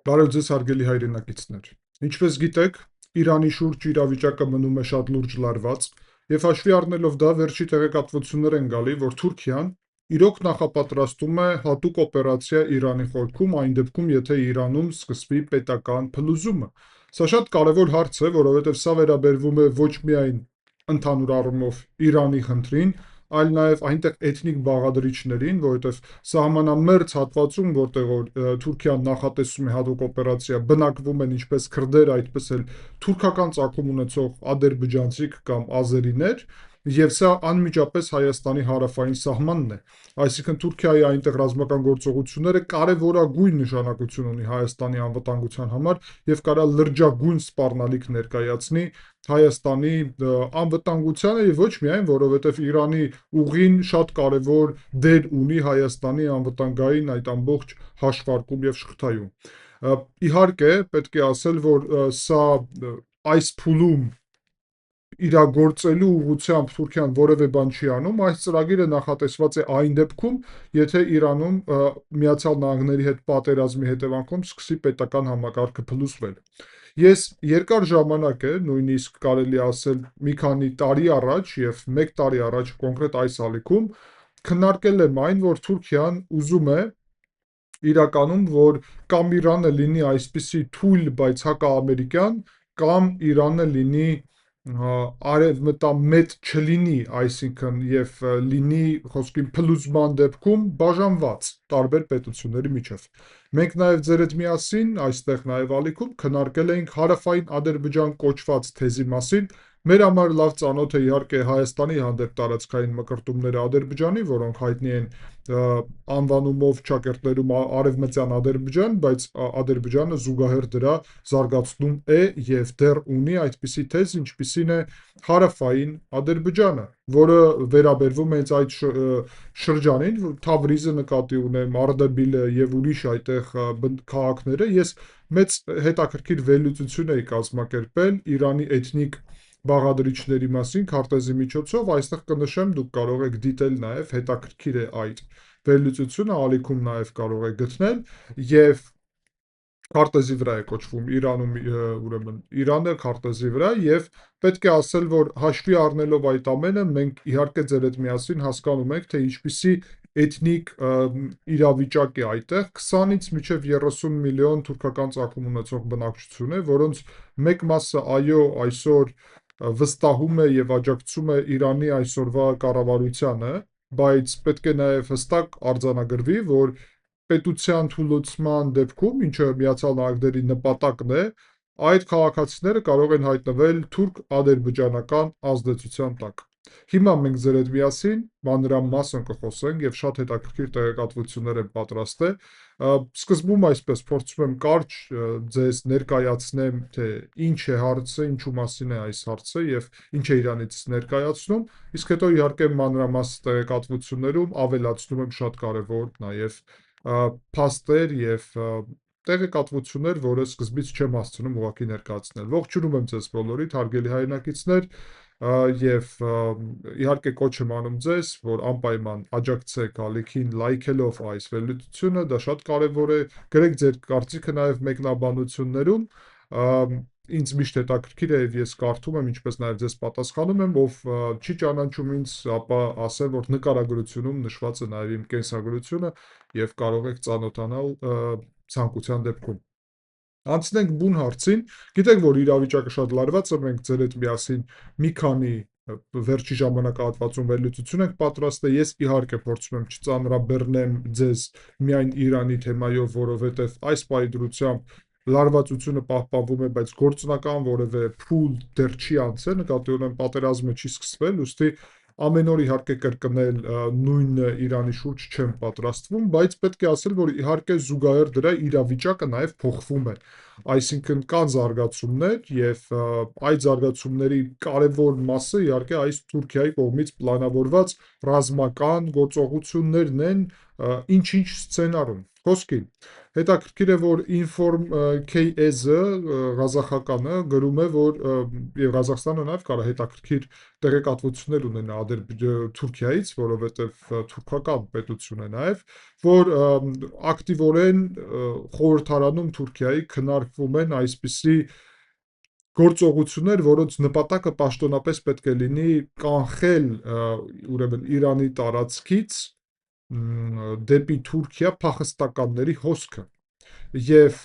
Բարև ձեզ հարգելի հայրենակիցներ։ Ինչպես գիտեք, Իրանի շուրջ իրավիճակը մնում է շատ լուրջ լարված, եւ հաշվի առնելով դա վերջի տեղեկատվություններ են գալի, որ Թուրքիան իրոք նախապատրաստում է հատուկ օպերացիա Իրանի խորքում, այն դեպքում, եթե Իրանում սկսվի պետական փլուզումը։ Սա շատ կարևոր հարց է, որովհետեւ սա վերաբերվում է ոչ միայն ընդհանուր առումով Իրանի խնդրին, այլ նաև այնտեղ էթնիկ բաղադրիչներին, որովհետև սահմանամերձ հատվածում, որտեղ Թուրքիան նախատեսում է հատուկ օպերացիա, բնակվում են ինչպես քրդեր, այդպես էլ թուրքական ծագում ունեցող ադրբեջանցիք կամ ազերիներ, եւ սա անմիջապես Հայաստանի հարավային սահմանն է։ Այսինքն Թուրքիայի այնտեղ ռազմական գործողությունները կարևորագույն նշանակություն ունի Հայաստանի անվտանգության համար եւ կարա լրջագույն սպառնալիք ներկայացնի Հայաստանի անվտանգությանը եւ ոչ միայն, որովհետեւ Իրանի ուղին շատ կարևոր դեր ունի Հայաստանի անվտանգային այդ ամբողջ հաշվարկում եւ շղթայում։ Իհարկե, պետք է ասել, որ սա այս փուլում իրագործելու ուղղությամբ Թուրքիան որևէ բան չի անում, այս ծրագիրը նախատեսված է այն դեպքում, եթե Իրանում Միացյալ Նահանգների հետ պատերազմի հետևանքով սկսի պետական համակարգը փլուզվել։ Ես երկար ժամանակ է, նույնիսկ կարելի ասել մի քանի տարի առաջ եւ 1 տարի առաջ կոնկրետ այս ալիքում քննարկել եմ այն, որ Թուրքիան ուզում է իրականում, որ կամ Իրանը լինի այսպիսի թույլ, բայց հակաամերիկյան, կամ Իրանը լինի արևմտամետ չլինի, այսինքն եւ լինի խոսքի փլուզման դեպքում բաժանված տարբեր պետությունների միջև։ Մենք նաեւ ձեր հետ միասին այստեղ նաեւ ալիքում քննարկել էինք հարավային Ադրբեջան կոչված թեզի մասին։ Մեր համար լավ ծանոթ է իհարկե Հայաստանի հանդեպ տարածքային մկրտումները Ադրբեջանի, որոնք հայտնի են անվանումով ճակերտներում Արևմտյան Ադրբեջան, բայց Ադրբեջանը զուգահեռ դրա զարգացնում է եւ դեռ ունի այդպիսի թեզ, ինչպիսին է հարավային Ադրբեջանը, որը վերաբերվում է հենց այդ շրջանին, Թավրիզը նկատի ունեմ, Արդեբիլը եւ ուրիշ այդտեղ քաղաքները։ Ես մեծ հետաքրքիր վերլուծություն էի կազմակերպել Իրանի էթնիկ բաղադրիչների մասին քարտեզի միջոցով, այստեղ կնշեմ, դուք կարող եք դիտել նաև, հետաքրքիր է այդ վերլուծությունը, ալիքում նաև կարող եք գտնել, եւ քարտեզի վրա է կոչվում Իրանում, ուրեմն Իրանը քարտեզի վրա, եւ պետք է ասել, որ հաշվի առնելով այդ ամենը, մենք իհարկե ձեր հետ միասին հասկանում ենք, թե ինչպիսի էթնիկ իրավիճակ է այդտեղ 20-ից մինչև 30 միլիոն թուրքական ծագում ունեցող բնակչություն է, որոնց մեկ մասը այո այսօր վստահում է եւ աջակցում է Իրանի այսօրվա կառավարությանը, բայց պետք է նաեւ հստակ արձանագրվի, որ պետության թուլացման դեպքում, ինչը Միացյալ Նահանգների նպատակն է, այդ քաղաքացիները կարող են հայտնվել թուրք-ադրբեջանական ազդեցության տակ։ Հիմա մենք ձեր հետ միասին մանրամասն կխոսենք եւ շատ հետաքրքիր տեղեկատվություններ եմ պատրաստել։ Սկզբում այսպես փորձում եմ կարճ ձեզ ներկայացնեմ, թե ինչ է հարցը, ինչու մասին է այս հարցը եւ ինչ է իրանից ներկայացնում, իսկ հետո իհարկե մանրամասն տեղեկատվություններում ավելացնում եմ շատ կարեւոր նաեւ փաստեր եւ տեղեկատվություններ, որը սկզբից չեմ հասցնում ուղղակի ներկայացնել։ Ողջունում եմ ձեզ բոլորիդ, հարգելի հայրենակիցներ, եւ իհարկե կոչ եմ անում ձեզ, որ անպայման աջակցեք ալիքին լայքելով այս վերլուծությունը, դա շատ կարեւոր է, գրեք ձեր կարծիքը նաեւ մեկնաբանություններում, ինձ միշտ հետաքրքիր է եւ ես կարդում եմ, ինչպես նաեւ ձեզ պատասխանում եմ, ով չի ճանաչում ինձ, ապա ասեմ, որ նկարագրությունում նշված է նաեւ իմ կենսագրությունը եւ կարող եք ծանոթանալ ցանկության դեպքում։ Անցնենք բուն հարցին։ Գիտեք, որ իրավիճակը շատ լարված է, մենք ձեր հետ միասին մի քանի վերջի ժամանակահատվածում վերլուծություն ենք պատրաստել։ Ես իհարկե փորձում եմ չծանրաբեռնեմ ձեզ միայն Իրանի թեմայով, որովհետև այս պայծրությամբ լարվածությունը պահպանվում է, բայց գործնական որևէ փուլ դեռ չի անցել, նկատի ունեմ պատերազմը չի սկսվել, ուստի ամեն օր իհարկե կրկնել նույնը Իրանի շուրջ չեմ պատրաստվում, բայց պետք է ասել, որ իհարկե զուգահեռ դրա իրավիճակը նաև փոխվում է։ Այսինքն կան զարգացումներ եւ այդ զարգացումների կարևոր մասը իհարկե այս Թուրքիայի կողմից պլանավորված ռազմական գործողություններն են ինչ-ինչ սցենարում։ Խոսքի Հետաքրքիր է, որ Inform KS-ը ղազախականը գրում է, որ եւ Ղազախստանը նաեւ կարող է հետաքրքիր տեղեկատվություններ ունենա Թուրքիայից, որովհետեւ թուրքական պետություն է նաեւ, որ ակտիվորեն խորհրդարանում Թուրքիայի քննարկվում են այսպիսի գործողություններ, որոնց նպատակը պաշտոնապես պետք է լինի կանխել ուրեմն Իրանի տարածքից դեպի Թուրքիա փախստականների հոսքը։ Եվ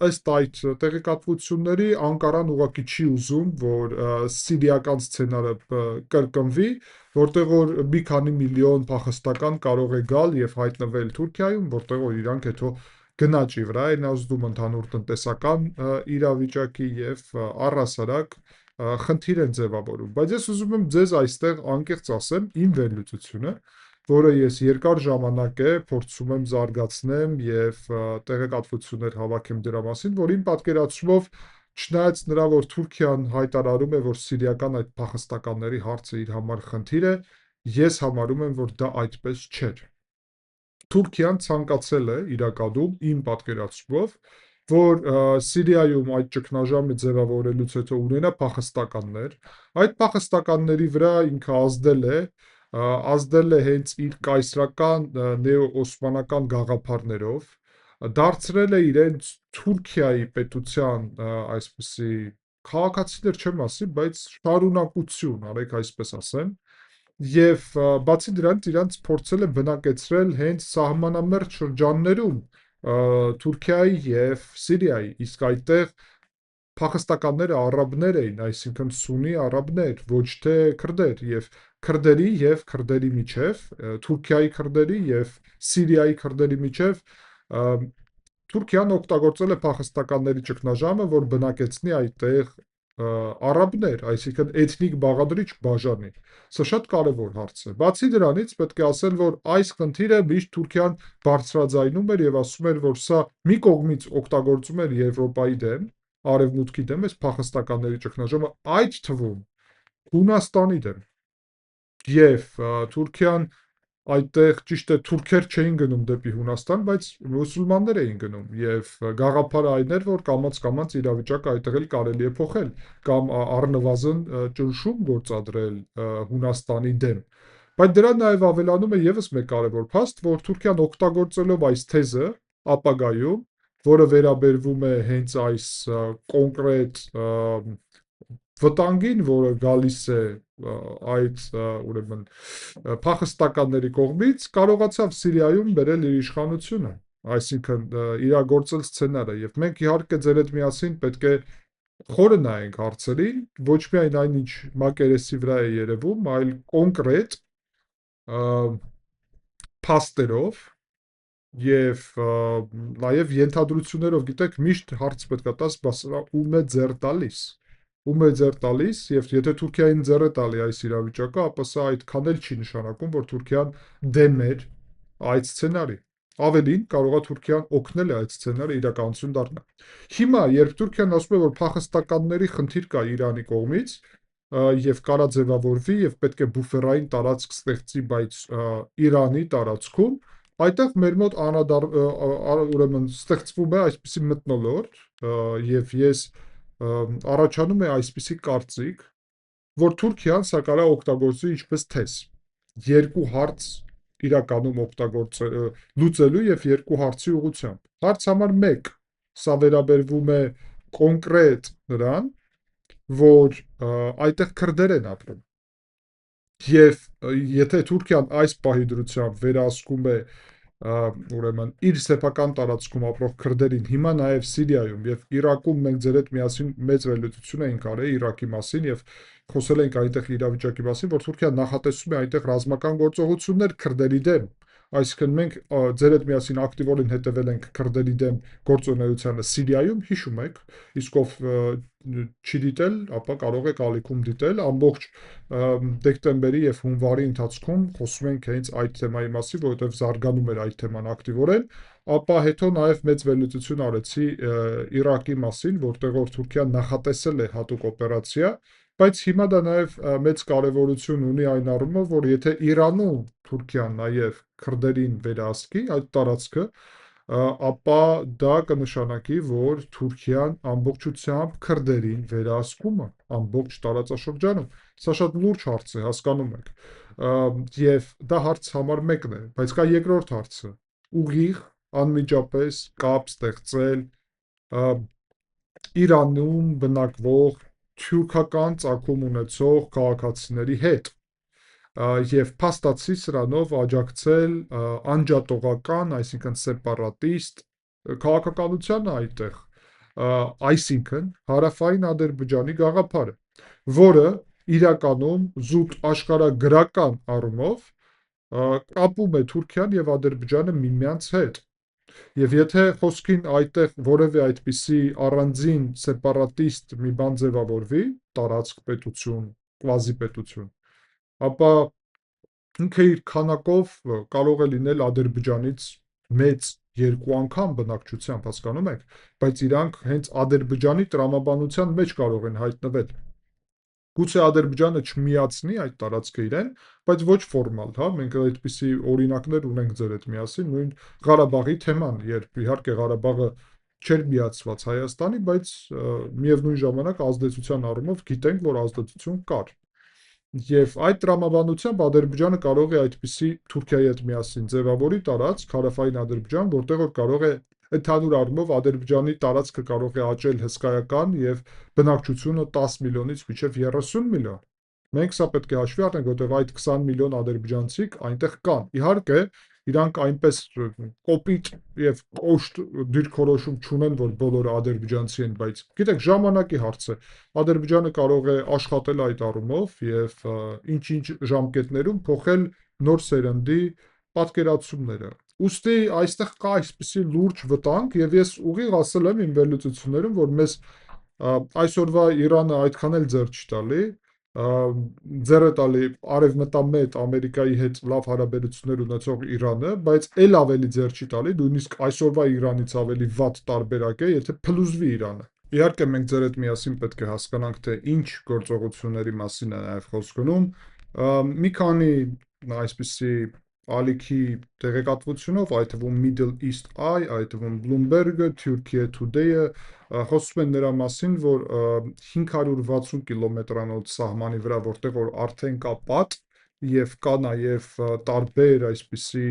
ըստ այդ տեղեկատվությունների Անկարան ուղղակի չի ուզում, որ սիրիական սցենարը կրկնվի, որտեղ որ մի քանի միլիոն փախստական կարող է գալ եւ հայտնվել Թուրքիայում, որտեղ որ իրանք հետո գնաճի վրա են ազդում ընդհանուր տնտեսական իրավիճակի եւ առհասարակ խնդիր են ձևավորում։ Բայց ես ուզում եմ ձեզ այստեղ անկեղծ ասեմ իմ վերլուծությունը, որը ես երկար ժամանակ է փորձում եմ զարգացնեմ եւ տեղեկատվություններ հավաքեմ դրա մասին, որ իմ պատկերացումով չնայած նրա, որ Թուրքիան հայտարարում է, որ սիրիական այդ փախստականների հարցը իր համար խնդիր է, ես համարում եմ, որ դա այդպես չէր։ Թուրքիան ցանկացել է իրականում իմ պատկերացումով, որ Սիրիայում այդ ճգնաժամը ձևավորելուց հետո ունենա փախստականներ, այդ փախստականների վրա ինքը ազդել է հենց իր կայսրական նեո-օսմանական գաղափարներով, դարձրել է իրենց Թուրքիայի պետության այսպիսի քաղաքացիներ չեմ ասի, բայց շարունակություն, արեք այսպես ասեմ, եւ բացի դրանից իրանց փորձել է բնակեցրել հենց սահմանամերձ շրջաններում Թուրքիայի եւ Սիրիայի, իսկ այդտեղ փախստականները արաբներ էին, այսինքն սուննի արաբներ, ոչ թե քրդեր, եւ քրդերի միջև, Թուրքիայի քրդերի եւ Սիրիայի քրդերի միջև Թուրքիան օգտագործել է փախստականների ճգնաժամը, որ բնակեցնի այդտեղ արաբներ, այսինքն էթնիկ բաղադրիչ բաժանի։ Սա շատ կարևոր հարց է։ Բացի դրանից պետք է ասել, որ այս խնդիրը միշտ Թուրքիան բարձրաձայնում էր եւ ասում էր, որ սա մի կողմից օգտագործում էր Եվրոպայի դեմ, արևմուտքի դեմ, այս փախստականների ճգնաժամը, այդ թվում Հունաստանի դեմ։ Եվ Թուրքիան այդտեղ ճիշտ է թուրքեր չէին գնում դեպի Հունաստան, բայց մուսուլմաններ էին գնում եւ գաղափարը այն էր, որ կամաց իրավիճակը այդտեղ էլ կարելի է փոխել կամ առնվազն ճնշում գործադրել Հունաստանի դեմ։ Բայց դրան նաև ավելանում է եւս մեկ կարևոր փաստ, որ Թուրքիան օգտագործելով այս թեզը ապագայում, որը վերաբերվում է հենց այս կոնկրետ վտանգին, որը գալիս է այդ ուրեմն փախստականների կողմից, կարողացավ Սիրիայում բերել իր իշխանությունը, այսինքն իրագործել սցենարը, եւ մենք իհարկե ձեր հետ միասին պետք է խորը նայենք հարցերին, ոչ միայն այն, ինչ մակերեսի վրա է երևում, այլ կոնկրետ փաստերով եւ նաեւ ենթադրություններով, գիտեք, միշտ հարց պետք է տաս, բաս ում է ձեռ տալիս։ Ում է ձեռ տալիս, եւ եթե Թուրքիային ձեռ է տալի այս իրավիճակը, ապա սա այդքան էլ չի նշանակում, որ Թուրքիան դեմ էր այդ սցենարի։ Ավելին, կարող է Թուրքիան օգնել է այդ սցենարը իրականություն դառնա։ Հիմա, երբ Թուրքիան ասում է, որ փախստականների խնդիր կա Իրանի կողմից, եւ կարա ձևավորվի եւ պետք է բուֆերային տարածք ստեղծի, բայց Իրանի տարածքում, այդտեղ մեր մոտ ուրեմն ստեղծվում է այսպիսի մթնոլորտ, եւ ես առաջանում է այսպիսի կարծիք, որ Թուրքիան սա կարա օգտագործի ինչպես թեզ։ Երկու հարց իրականում լուծելու եւ երկու հարցի ուղղությամբ։ Հարց համար 1. Սա վերաբերվում է կոնկրետ նրան, որ այդտեղ քրդեր են ապրում։ Եվ եթե Թուրքիան այս պահի դրությամբ վերահսկում է ուրեմն իր սեփական տարածքում ապրող քրդերին, հիմա նաև Սիրիայում եւ Իրաքում մենք ձեր հետ միասին մեծ վերլուծություն էինք արել Իրաքի մասին եւ խոսել ենք այնտեղ իրավիճակի մասին, որ Թուրքիան նախատեսում է այնտեղ ռազմական գործողություններ քրդերի դեմ, այսինքն մենք ձեր հետ միասին ակտիվորեն հետևել ենք քրդերի դեմ գործունեությանը Սիրիայում, հիշում եք, իսկ ով չի դիտել, ապա կարող եք ալիքում դիտել, ամբողջ դեկտեմբերի եւ հունվարի ընթացքում խոսում ենք հենց այդ թեմայի մասին, որովհետեւ զարգանում էր այդ թեման ակտիվորեն, ապա հետո նաեւ մեծ վերլուծություն արեցի Իրաքի մասին, որտեղ որ Թուրքիան նախատեսել է հատուկ օպերացիա, բայց հիմա դա նաեւ մեծ կարեւորություն ունի այն առումով, որ եթե Իրանում Թուրքիան նաեւ քրդերին վերահսկի այդ տարածքը, ապա դա կնշանակի, որ Թուրքիան ամբողջությամբ քրդերին վերահսկում է ամբողջ տարածաշրջանում։ Սա շատ լուրջ հարց է, հասկանում եք։ Եվ դա հարց համար մեկն է, բայց կա երկրորդ հարցը՝ ուղիղ անմիջապես կապ ստեղծել Իրանում բնակվող թյուրքական ծագում ունեցող քաղաքացիների հետ եւ փաստացի սրանով աջակցել անջատողական, այսինքն սեպարատիստ քաղաքականությանը այդտեղ, այսինքն հարավային Ադրբեջանի գաղափարը, որը իրականում զուտ աշխարհագրական առումով կապում է Թուրքիան եւ Ադրբեջանը միմյանց հետ։ Եվ եթե խոսքին այդտեղ որևէ այդպիսի առանձին սեպարատիստ մի բան ձևավորվի, տարածք պետություն, կվազի պետություն, ապա ինքը իր քանակով կարող է լինել Ադրբեջանից մեծ 2 անգամ բնակչությամբ, հասկանում եք, բայց իրանք հենց Ադրբեջանի տրամաբանության մեջ կարող են հայտնվել։ Գուցե Ադրբեջանը չմիացնի այդ տարածքը իրեն, բայց ոչ ֆորմալ, հա, մենք այդպիսի օրինակներ ունենք ձեր հետ միասին, նույն Ղարաբաղի թեման, երբ իհարկե Ղարաբաղը չէր միացված Հայաստանի, բայց միևնույն ժամանակ ազդեցության առումով գիտենք, որ ազդեցություն կար։ Եվ այդ տրամաբանությամբ Ադրբեջանը կարող է այդպիսի Թուրքիայի հետ միասին ձևավորի տարածք հարավային Ադրբեջան, որտեղ որ կարող է ընդհանուր առումով Ադրբեջանի տարածքը կարող է աճել հսկայական եւ բնակչությունը 10 միլիոնից մինչև 30 միլիոն։ Մենք սա պետք է հաշվի առնենք, որտեղ այդ 20 միլիոն ադրբեջանցիք այնտեղ կան։ Իհարկե, իրանք այնպես կոպիտ եւ կոշտ դիրքորոշում չունեն, որ բոլորը ադրբեջանցի են, բայց գիտեք, ժամանակի հարց է։ Ադրբեջանը կարող է աշխատել այդ առումով եւ ինչ-ինչ ժամկետներում փոխել նոր սերնդի պատկերացումները։ Ուստի այստեղ կա այսպիսի լուրջ վտանգ եւ ես ուղիղ ասել եմ իմ վերլուծություններում, որ մեզ այսօրվա Իրանը այդքան էլ ձեռ չի տալի, ձեռ է տալի արևմտամետ Ամերիկայի հետ լավ հարաբերություններ ունեցող Իրանը, բայց էլ ավելի ձեռ չի տալի, նույնիսկ այսօրվա Իրանից ավելի վատ տարբերակ է, եթե փլուզվի Իրանը։ Իհարկե մենք ձեր հետ միասին պետք է հասկանանք, թե ինչ գործողությունների մասին է նաև խոսք գնում։ Մի քանի այսպիսի ալիքի տեղեկատվությունով, այդ թվում Middle East Eye, այդ թվում Bloomberg-ը, Turkey Today-ը խոսում են նրա մասին, որ 560 կիլոմետրանոց սահմանի վրա, որտեղ որ արդեն կա պատ եւ կա նաեւ տարբեր այսպիսի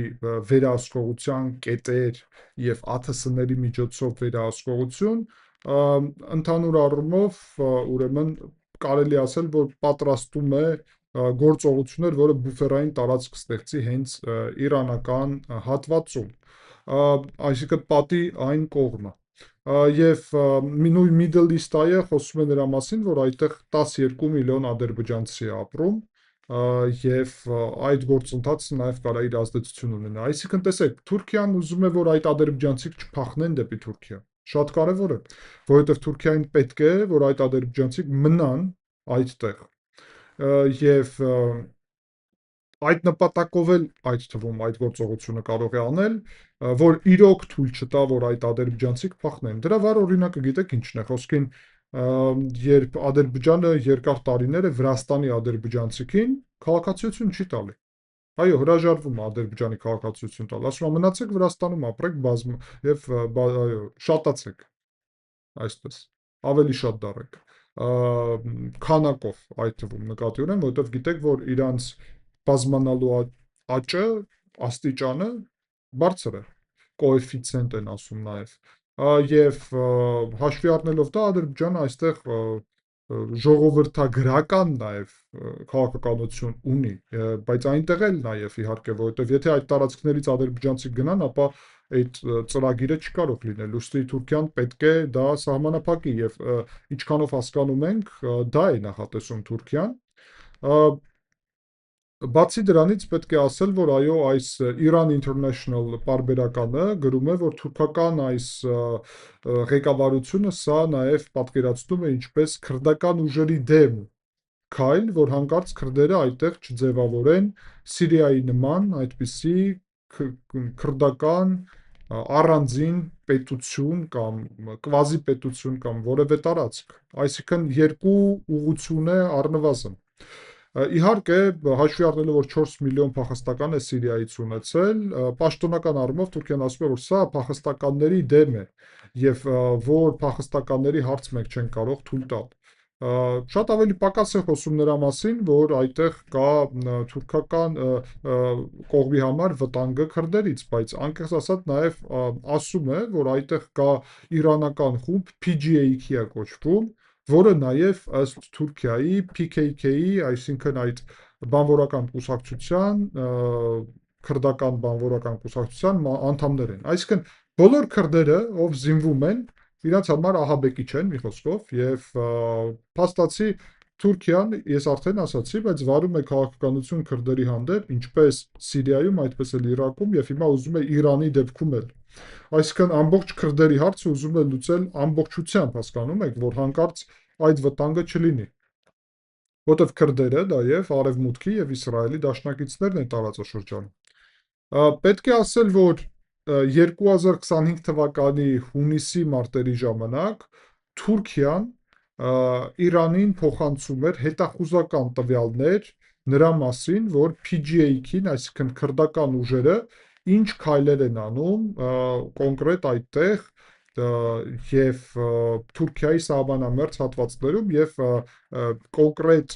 վերահսկողության կետեր եւ ԱԹՍ-ների միջոցով վերահսկողություն, ընդհանուր առումով ուրեմն կարելի ասել, որ պատրաստում է գործողություններ, որը բուֆերային տարածք ստեղծի հենց իրանական հատվածում, այսինքն պատի այն կողմը։ Եվ նույն Middle East Eye-ը խոսում է նրա մասին, որ այդտեղ 12 միլիոն ադրբեջանցի է ապրում, եւ այդ գործընթացը նաև կարա իր ազդեցություն ունենա։ Այսինքն տեսեք, Թուրքիան ուզում է, որ այդ ադրբեջանցիք չփախնեն դեպի Թուրքիա։ Շատ կարևոր է, որովհետև Թուրքիային պետք է, որ այդ ադրբեջանցիք մնան այդտեղ։ Եվ այդ նպատակով էլ այդ թվում այդ գործողությունը կարող է անել, որ իրոք թույլ չտա, որ այդ ադրբեջանցիք փախնեն։ Դրա վառ օրինակը գիտեք ինչն է, խոսքին երբ Ադրբեջանը երկար տարիներ է Վրաստանի ադրբեջանցիքին քաղաքացիություն չի տալի։ Այո, հրաժարվում է Ադրբեջանի քաղաքացիություն տալ, ասում է մնացեք Վրաստանում ապրեք եւ այո, շատացեք, այսպես, ավելի շատ դառեք, քանակով այդ թվում նկատի ունեմ, որովհետև գիտեք, որ իրանց բազմանալու աճը, աստիճանը բարձր է, կոեֆիցիենտ են ասում նաև, եւ հաշվի առնելով դա Ադրբեջանը այստեղ ժողովրդագրական նաև քաղաքականություն ունի, բայց այնտեղ էլ նաև իհարկե, որովհետև եթե այդ տարածքներից ադրբեջանցիք գնան, ապա այդ ծրագիրը չկարող լինել, ուստի Թուրքիան պետք է դա սահմանափակի եւ ինչքանով հասկանում ենք, դա է նախատեսում Թուրքիան։ Բացի դրանից պետք է ասել, որ այո, այս Iran International պարբերականը գրում է, որ թուրքական այս ղեկավարությունը սա նաև պատկերացնում է ինչպես քրդական ուժերի դեմ քայլ, որ հանկարծ քրդերը այդտեղ չձևավորեն Սիրիայի նման այդպիսի քրդական առանձին պետություն կամ կվազի պետություն կամ որևէ տարածք։ Այսինքն երկու ուղղություն է առնվազն։ Իհարկե, հաշվի առնելով, որ 4 միլիոն փախստական է Սիրիայից ունեցել, պաշտոնական առումով Թուրքիան ասում է, որ սա փախստականների դեմ է եւ որ փախստականների հարց մենք չեն կարող թույլ տալ։ Շատ ավելի պակաս է խոսում նրա մասին, որ այդտեղ կա թուրքական կողմի համար վտանգը քրդերից, բայց անկեղծ ասած նաև ասում է, որ այդտեղ կա իրանական խումբ PGAK-ի է կոչվում, որը նաև ըստ Թուրքիայի PKK-ի, այսինքն այդ բանվորական կուսակցության, քրդական բանվորական կուսակցության անդամներ են։ Այսինքն բոլոր քրդերը, ով զինվում են, իրաց համար ահաբեկիչ չեն, մի խոսքով, եւ փաստացի Թուրքիան, ես արդեն ասացի, բայց վարում է քաղաքականություն քրդերի հանդեպ, ինչպես Սիրիայում, այդպես էլ Իրաքում, եւ հիմա ուզում է Իրանի դեպքում էլ։ Այսինքն ամբողջ քրդերի հարցը ուզում է լուծել ամբողջությամբ, հասկանում եք, որ հանկարծ այդ վտանգը չլինի։ Որտեվ քրդերը դա եւ Արևմուտքի եւ Իսրայելի դաշնակիցներն են տարածաշրջանում։ Պետք է ասել, որ 2025 թվականի հունիսի մարտերի ժամանակ Թուրքիան Իրանին փոխանցում էր հետախուզական տվյալներ նրա մասին, որ PGAK-ին, այսինքն քրդական ուժերը, ինչ քայլեր են անում կոնկրետ այդտեղ եւ Թուրքիայի սահմանամերձ հատվածներում եւ կոնկրետ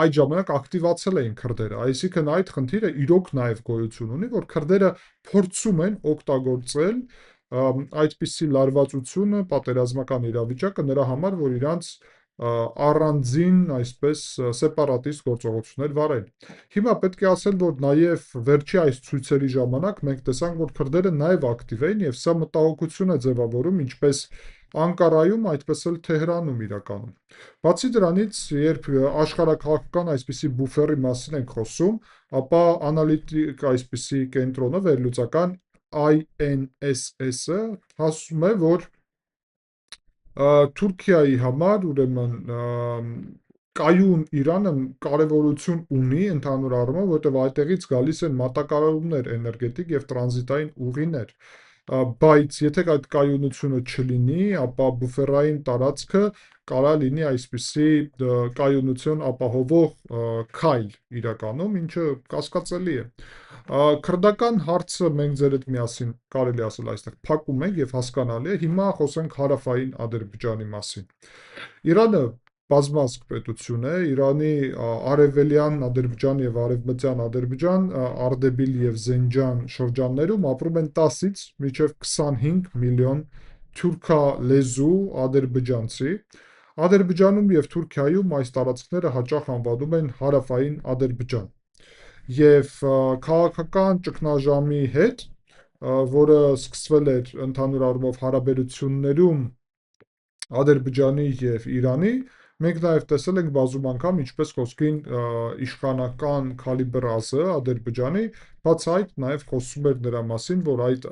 այդ ժամանակ ակտիվացել էին քրդերը, այսինքն այդ խնդիրը իրոք նաև գոյություն ունի, որ քրդերը փորձում են օգտագործել այդպիսի լարվածությունը, պատերազմական իրավիճակը նրա համար, որ իրանց առանձին, այսպես սեպարատիստ գործողություններ վարեն։ Հիմա պետք է ասել, որ նաև վերջի այս ցույցերի ժամանակ մենք տեսանք, որ քրդերը նաև ակտիվ են եւ սա մտահոգություն է ձևավորում ինչպես Անկարայում, այդպես էլ Թեհրանում իրականում։ Բացի դրանից, երբ աշխարհաքաղաքական այսպիսի բուֆերի մասին ենք խոսում, ապա անալիտիկ այսպիսի կենտրոնը վերլուծական INSS-ը ասում է, որ Թուրքիայի համար, ուրեմն, կայուն Իրանը կարևորություն ունի ընդհանուր առումով, որտեղ այդտեղից գալիս են մատակարարումներ էներգետիկ եւ տրանզիտային ուղիներ, բայց եթե այդ կայունությունը չլինի, ապա բուֆերային տարածքը կարա լինի այսպիսի կայունություն ապահովող քայլ իրականում, ինչը կասկածելի է։ Քրդական հարցը մենք ձեր հետ միասին կարելի ասել այստեղ փակում ենք եւ հասկանալի է։ Հիմա խոսենք հարավային Ադրբեջանի մասին։ Իրանը բազմազգ պետություն է, Իրանի արևելյան Ադրբեջան եւ արևմտյան Ադրբեջան, Արդեբիլ եւ Զենջան շրջաններում ապրում են 10-ից մինչեւ 25 միլիոն թուրքալեզու ադրբեջանցի։ Ադրբեջանում եւ Թուրքիայում այս տարածքները հաճախ անվանում են հարավային Ադրբեջան։ Եվ քաղաքական ճգնաժամի հետ, որը սկսվել էր ընդհանուր առումով հարաբերություններում Ադրբեջանի եւ Իրանի, մենք նաև տեսել ենք բազում անգամ ինչպես խոսքին իշխանական Քալիբր Ազը Ադրբեջանի, բաց այդ նաև խոսում էր նրա մասին, որ այդ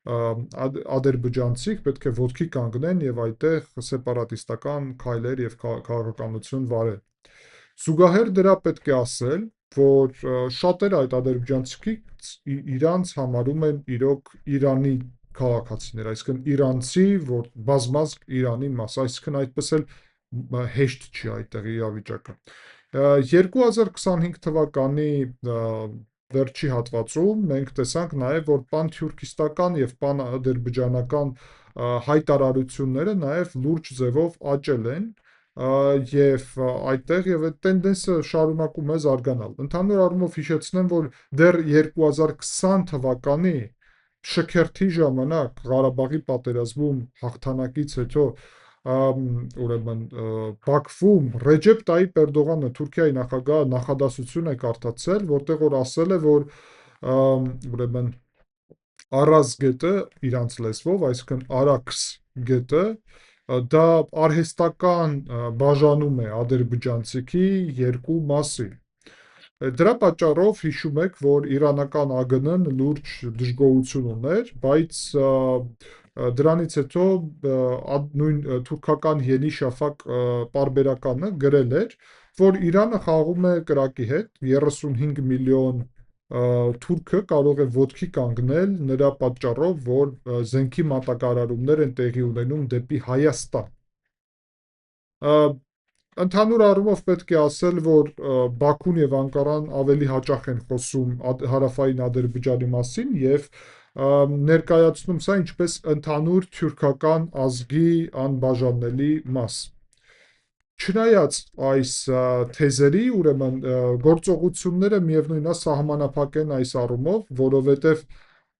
ադրբեջանցիք պետք է ոտքի կանգնեն եւ այդտեղ սեպարատիստական քայլեր եւ քաղաքականություն վարեն։ Զուգահեռ դրա պետք է ասել, որ շատերը այդ ադրբեջանցիքից իրանց համարում են իրոք Իրանի քաղաքացիներ, այսինքն իրանցի, որ բազմազգ Իրանի մաս, այսինքն այդպես էլ հեշտ չի այդտեղ իրավիճակը։ 2025 թվականի վերջի հատվածում մենք տեսանք նաև, որ պանթյուրքիստական եւ պանադրբեջանական հայտարարությունները նաև լուրջ ձևով աճել են եւ այդտեղ եւ այդ տենդենսը շարունակում է զարգանալ։ Ընդհանուր առումով հիշեցնեմ, որ դեռ 2020 թվականի շքերթի ժամանակ Ղարաբաղի պատերազմում հաղթանակից հետո ուրեմն Բաքվում Ռեջեփ Տայիպ Էրդողանը Թուրքիայի նախագահը նախադասություն է կարդացել, որտեղ որ ասել է, որ ուրեմն Արազ գետը իրանց լեզվով, այսինքն Արաքս գետը դա արհեստական բաժանում է ադրբեջանցիքի երկու մասի։ Դրա պատճառով հիշում եք, որ իրանական ԱԳՆ-ն լուրջ դժգոհություն ուներ, բայց դրանից հետո նույն թուրքական Ենի Շաֆակ պարբերականը գրել էր, որ Իրանը խաղում է կրակի հետ, 35 միլիոն թուրքը կարող է ոտքի կանգնել նրա պատճառով, որ զենքի մատակարարումներ են տեղի ունենում դեպի Հայաստան։ Ընդհանուր առումով պետք է ասել, որ Բաքուն եւ Անկարան ավելի հաճախ են խոսում հարավային Ադրբեջանի մասին եւ ներկայացնում սա ինչպես ընդհանուր թյուրքական ազգի անբաժանելի մաս։ Չնայած այս թեզերի, ուրեմն գործողությունները միևնույն է սահմանափակ են այս առումով, որովհետև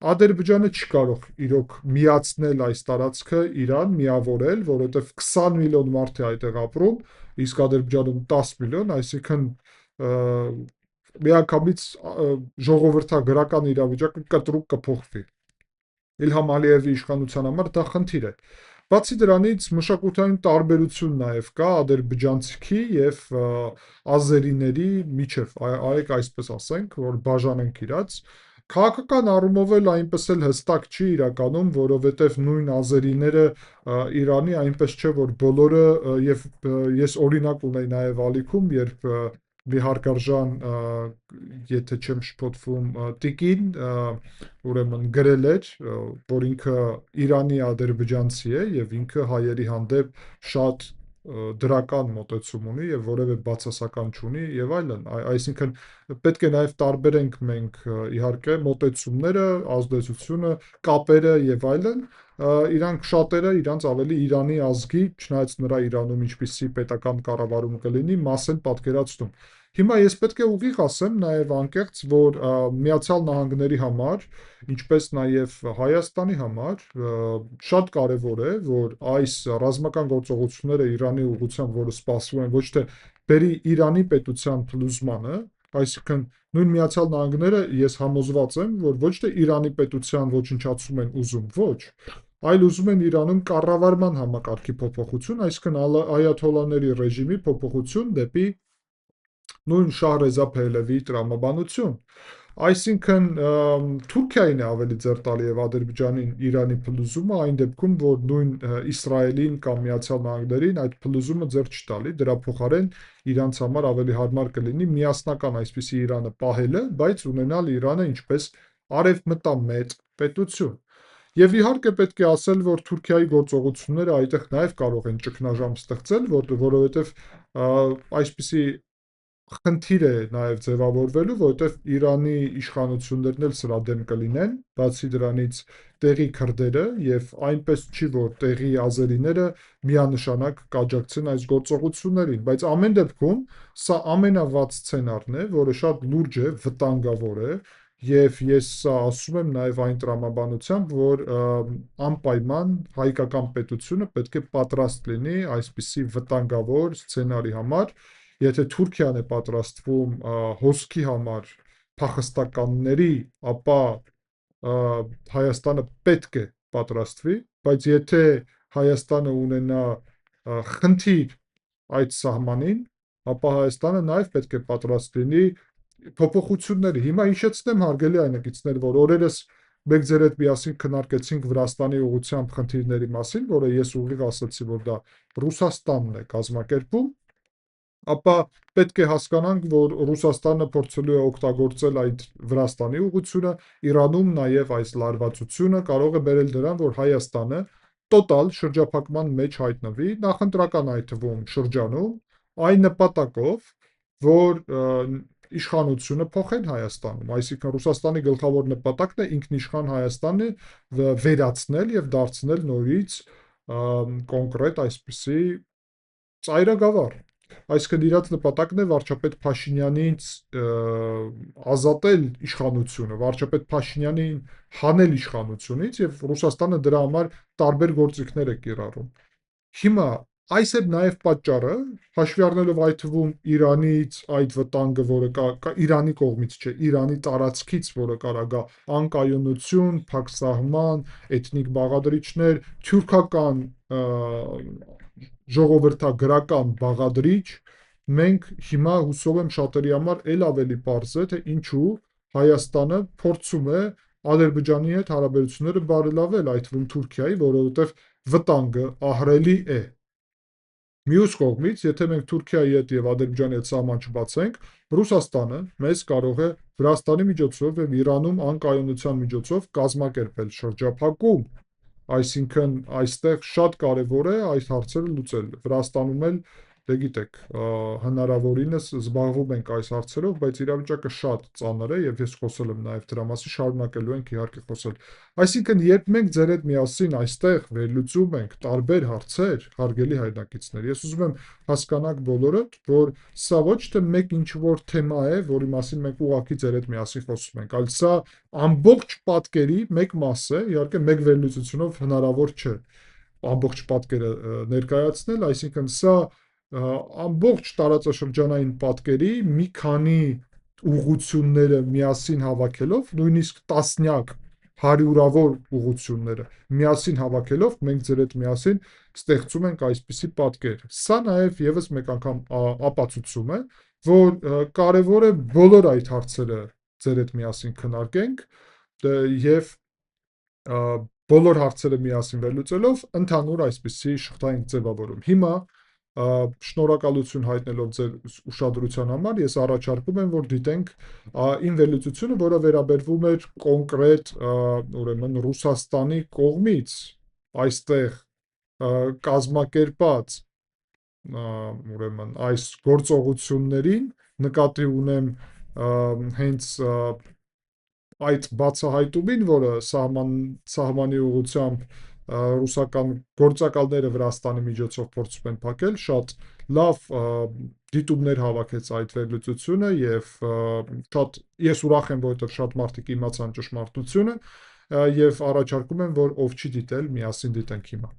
Ադրբեջանը չի կարող իրոք միացնել այս տարածքը Իրան, միավորել, որովհետև 20 միլիոն մարդ է այդտեղ ապրում, իսկ Ադրբեջանում 10 միլիոն, այսինքն միանգամից ժողովրդագրական իրավիճակը կտրուկ կփոխվի։ Իլհամ Ալիևի իշխանության համար դա խնդիր է։ Բացի դրանից մշակութային տարբերություն նաև կա ադրբեջանցիքի եւ ազերիների միջև, արեք այսպես ասենք, որ բաժանենք իրաց։ Քաղաքական առումով էլ այնպես էլ հստակ չի իրականում, որովհետև նույն ազերիները Իրանի այնպես չէ, որ բոլորը եւ ես օրինակ ունեի նաև ալիքում, երբ մի հարգարժան, եթե չեմ շփոթվում, տիկին, ուրեմն գրել էր, որ ինքը Իրանի ադրբեջանցի է եւ ինքը հայերի հանդեպ շատ դրական մոտեցում ունի եւ որևէ բացասական չունի եւ այլն, այսինքն պետք է նաեւ տարբերենք մենք իհարկե մոտեցումները, ազդեցությունը, կապերը եւ այլն, իրանք շատերը իրանց ավելի Իրանի ազգի, չնայած նրա Իրանում ինչպիսի պետական կառավարում կլինի, մաս են պատկերացնում։ Հիմա ես պետք է ուղիղ ասեմ նաև անկեղծ, որ Միացյալ Նահանգների համար, ինչպես նաև Հայաստանի համար շատ կարևոր է, որ այս ռազմական գործողությունները Իրանի ուղղությամբ, որը սպասվում են, ոչ թե բերի Իրանի պետության փլուզմանը, այսինքն նույն Միացյալ Նահանգները ես համոզված եմ, որ ոչ թե Իրանի պետության ոչնչացում են ուզում, ոչ, այլ ուզում են Իրանում կառավարման համակարգի փոփոխություն, այսինքն այաթոլլաների ռեժիմի փոփոխություն դեպի նույն Շահ Ռեզա Փեհլևիի տրամաբանություն։ Այսինքն Թուրքիային է ավելի ձեռ տալի եւ Ադրբեջանին Իրանի փլուզումը այն դեպքում, որ նույն Իսրայելին կամ Միացյալ Նահանգներին այդ փլուզումը ձեռ չտալի, դրա փոխարեն իրանց համար ավելի հարմար կլինի միասնական այսպիսի Իրանը պահելը, բայց ունենալ Իրանը ինչպես արևմտամետ պետություն։ Եվ իհարկե պետք է ասել, որ Թուրքիայի գործողությունները այդտեղ նաև կարող են ճգնաժամ ստեղծել, որովհետև այսպիսի խնդիր է նաև ձևավորվելու, որովհետև Իրանի իշխանություններն էլ սրա դեմ կլինեն, բացի դրանից տեղի քրդերը եւ այնպես չի, որ տեղի ազերիները միանշանակ կաջակցեն այս գործողություններին, բայց ամեն դեպքում սա ամենավատ սցենարն է, որը շատ լուրջ է, վտանգավոր է, եւ ես սա ասում եմ նաև այն տրամաբանությամբ, որ անպայման հայկական պետությունը պետք է պատրաստ լինի այսպիսի վտանգավոր սցենարի համար, եթե Թուրքիան է պատրաստվում հոսքի համար փախստականների, ապա Հայաստանը պետք է պատրաստվի, բայց եթե Հայաստանը ունենա խնդիր այդ սահմանին, ապա Հայաստանը նաև պետք է պատրաստ լինի փոփոխությունների։ Հիմա հիշեցնեմ հարգելի այնակիցներ, որ օրերս մենք ձեր հետ միասին քննարկեցինք Վրաստանի ուղղությամբ խնդիրների մասին, որը ես ուղիղ ասացի, որ դա Ռուսաստանն է կազմակերպում, ապա պետք է հասկանանք, որ Ռուսաստանը փորձելու է օգտագործել այդ Վրաստանի ուղղությունը, Իրանում նաև այս լարվածությունը կարող է բերել դրան, որ Հայաստանը տոտալ շրջափակման մեջ հայտնվի, նախընտրական այդ թվում շրջանում, այն նպատակով, որ իշխանությունը փոխեն Հայաստանում, այսինքն Ռուսաստանի գլխավոր նպատակն է ինքնիշխան Հայաստանը վերացնել եւ դարձնել նորից կոնկրետ այսպիսի ծայրագավառ։ Այսինքն իրաց նպատակն է վարչապետ Փաշինյանից ազատել իշխանությունը, վարչապետ Փաշինյանին հանել իշխանությունից եւ Ռուսաստանը դրա համար տարբեր գործիքներ է կիրառում։ Հիմա այս է նաև պատճառը, հաշվի առնելով այդ թվում Իրանից այդ վտանգը, որը կա Իրանի կողմից չէ, Իրանի տարածքից, որը կարա գա անկայունություն, փակ սահման, էթնիկ բաղադրիչներ, թյուրքական ժողովրդագրական բաղադրիչ, մենք հիմա հուսով եմ շատերի համար էլ ավելի պարզ է, թե ինչու Հայաստանը փորձում է Ադրբեջանի հետ հարաբերությունները բարելավել, այդ թվում Թուրքիայի, որովհետև վտանգը ահռելի է։ Մյուս կողմից, եթե մենք Թուրքիայի հետ եւ Ադրբեջանի հետ սահման չբացենք, Ռուսաստանը մեզ կարող է Վրաստանի միջոցով եւ Իրանում անկայունության միջոցով կազմակերպել շրջափակում, այսինքն այստեղ շատ կարևոր է այս հարցերը լուծել։ Վրաստանում էլ դե գիտեք, հնարավորինս զբաղվում ենք այս հարցերով, բայց իրավիճակը շատ ծանր է եւ ես խոսել եմ նաեւ դրա մասին, շարունակելու ենք իհարկե խոսել։ Այսինքն, երբ մենք ձեր հետ միասին այստեղ վերլուծում ենք տարբեր հարցեր, հարգելի հայրենակիցներ, ես ուզում եմ հասկանաք բոլորդ, որ սա ոչ թե մեկ ինչ-որ թեմա է, որի մասին մենք ուղղակի ձեր հետ միասին խոսում ենք, այլ սա ամբողջ պատկերի մեկ մաս է, իհարկե մեկ վերլուծությունով հնարավոր չէ ամբողջ պատկերը ներկայացնել, այսինքն սա ամբողջ տարածաշրջանային պատկերի մի քանի ուղղությունները միասին հավաքելով, նույնիսկ տասնյակ, հարյուրավոր ուղղությունները միասին հավաքելով, մենք ձեր հետ միասին ստեղծում ենք այսպիսի պատկեր։ Սա նաև եւս մեկ անգամ ապացուցում է, որ կարևոր է բոլոր այդ հարցերը ձեր հետ միասին քննարկենք եւ բոլոր հարցերը միասին վերլուծելով ընդհանուր այսպիսի շղթա ենք ձևավորում։ Հիմա շնորհակալություն հայտնելով ձեր ուշադրության համար, ես առաջարկում եմ, որ դիտենք իմ վերլուծությունը, որը վերաբերվում էր կոնկրետ, ուրեմն Ռուսաստանի կողմից այստեղ կազմակերպած ուրեմն այս գործողություններին, նկատի ունեմ հենց այդ բացահայտումին, որը սահմանի ուղղությամբ ռուսական գործակալները Վրաստանի միջոցով փորձում են փակել, շատ լավ դիտումներ հավաքեց այդ վերլուծությունը եւ շատ ես ուրախ եմ, որովհետեւ շատ մարդիկ իմացան ճշմարտությունը եւ առաջարկում եմ, որ ով չի դիտել, միասին դիտենք հիմա։